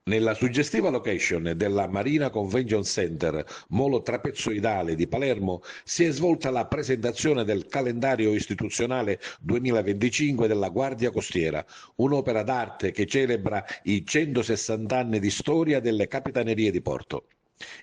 Nella suggestiva location della Marina Convention Center, Molo Trapezoidale di Palermo, si è svolta la presentazione del calendario istituzionale 2025 della Guardia Costiera, un'opera d'arte che celebra i 160 anni di storia delle Capitanerie di Porto.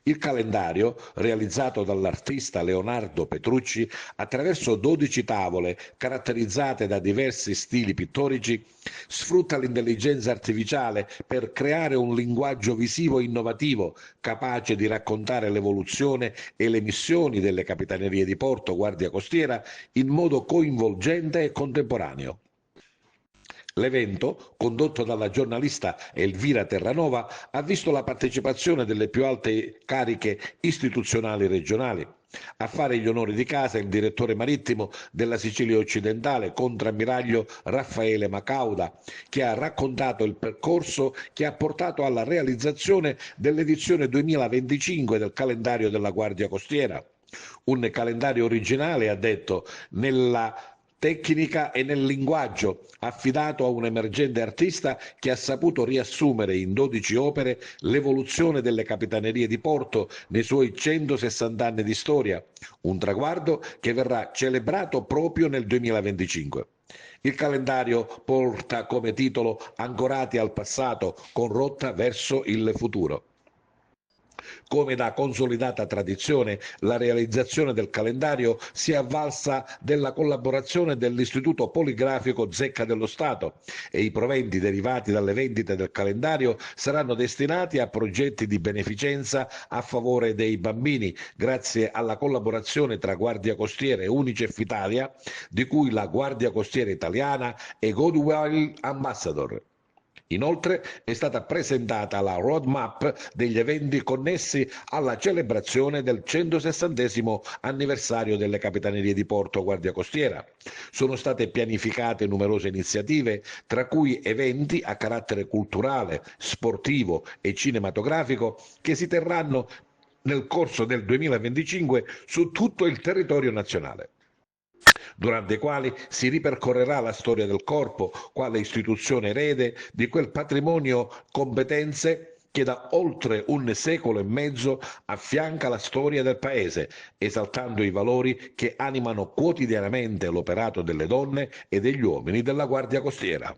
Il calendario, realizzato dall'artista Leonardo Petrucci attraverso 12 tavole caratterizzate da diversi stili pittorici, sfrutta l'intelligenza artificiale per creare un linguaggio visivo innovativo, capace di raccontare l'evoluzione e le missioni delle Capitanerie di Porto, Guardia Costiera, in modo coinvolgente e contemporaneo. L'evento, condotto dalla giornalista Elvira Terranova, ha visto la partecipazione delle più alte cariche istituzionali regionali. A fare gli onori di casa il direttore marittimo della Sicilia occidentale, contrammiraglio Raffaele Macauda, che ha raccontato il percorso che ha portato alla realizzazione dell'edizione 2025 del calendario della Guardia Costiera. Un calendario originale, ha detto, nella tecnica e nel linguaggio, affidato a un emergente artista che ha saputo riassumere in 12 opere l'evoluzione delle capitanerie di porto nei suoi 160 anni di storia, un traguardo che verrà celebrato proprio nel 2025. Il calendario porta come titolo Ancorati al passato con rotta verso il futuro. Come da consolidata tradizione, la realizzazione del calendario si è avvalsa della collaborazione dell'Istituto Poligrafico Zecca dello Stato e i proventi derivati dalle vendite del calendario saranno destinati a progetti di beneficenza a favore dei bambini, grazie alla collaborazione tra Guardia Costiera e Unicef Italia, di cui la Guardia Costiera Italiana è Goodwill Ambassador. Inoltre è stata presentata la roadmap degli eventi connessi alla celebrazione del 160° anniversario delle Capitanerie di Porto Guardia Costiera. Sono state pianificate numerose iniziative, tra cui eventi a carattere culturale, sportivo e cinematografico che si terranno nel corso del 2025 su tutto il territorio nazionale, durante i quali si ripercorrerà la storia del Corpo, quale istituzione erede di quel patrimonio competenze che da oltre un secolo e mezzo affianca la storia del Paese, esaltando i valori che animano quotidianamente l'operato delle donne e degli uomini della Guardia Costiera.